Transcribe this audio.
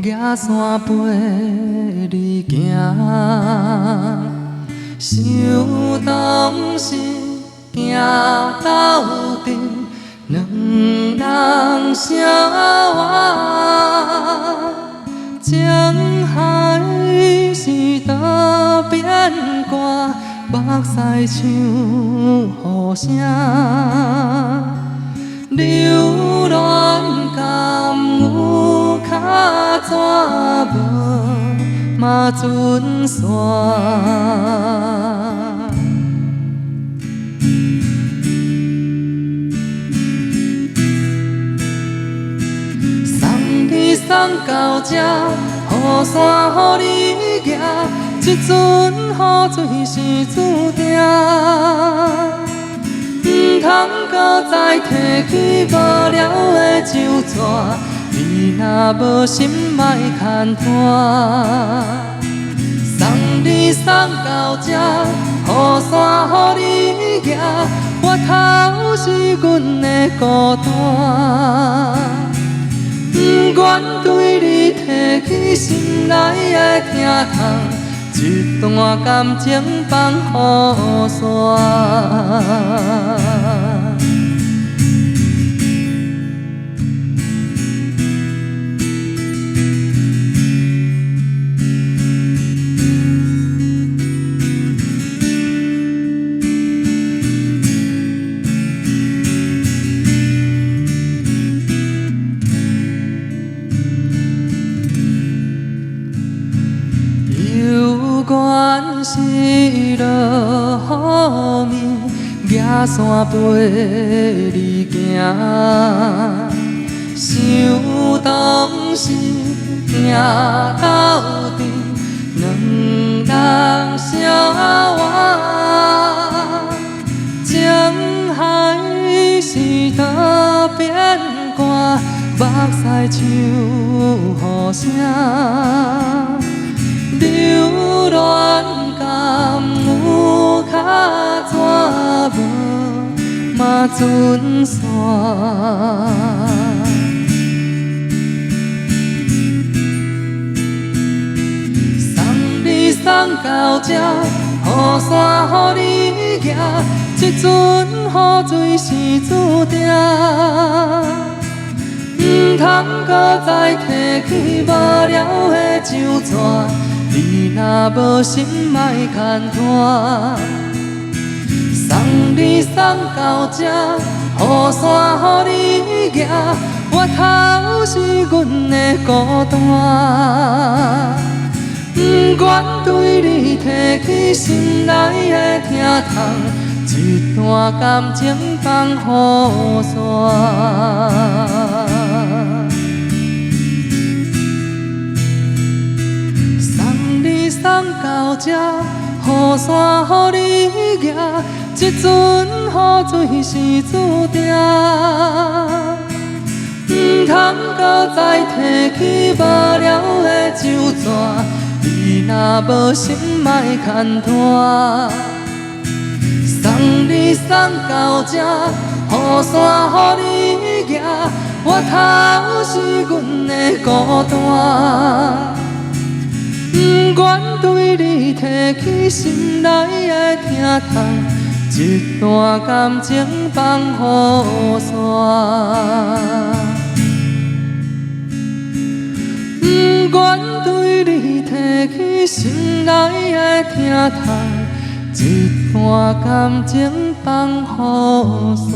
野山陪你行，想当时行到底，两人相偎。情海是道变卦，目屎像雨声。流浪甘有较怎无嘛准线？送你送到这，雨伞予你举，这阵雨水是注定。唔通搁再提起无聊的旧纸，你若无心莫牵拖。送你送到这，雨伞予你举，我头是阮的孤单。不愿对你提起心内的疼痛。一段感情放雨伞，有缘是落雨暝，野山陪你行，想当时行到底，两人相偎。情海是道变卦，目屎像雨声。流浪甘有较怎无嘛准线？送你送到这，雨伞予你举，这阵雨水是注定。唔通搁再提起无聊的旧纸，你若无心莫牵拖。送你送到这，雨伞予你举，我头是阮的孤单。不愿对你提起心内的疼痛。一段感情放雨伞，送你送到这，雨伞予你举，这阵雨水是注定。唔通搁再提起无聊的旧纸，你若无心莫牵拖。送你送到这，雨伞予你举，我头是阮的孤单。不愿对你提起心内的疼痛，一段感情放雨伞。不愿对你提起心内的疼痛。一段感情放雨伞。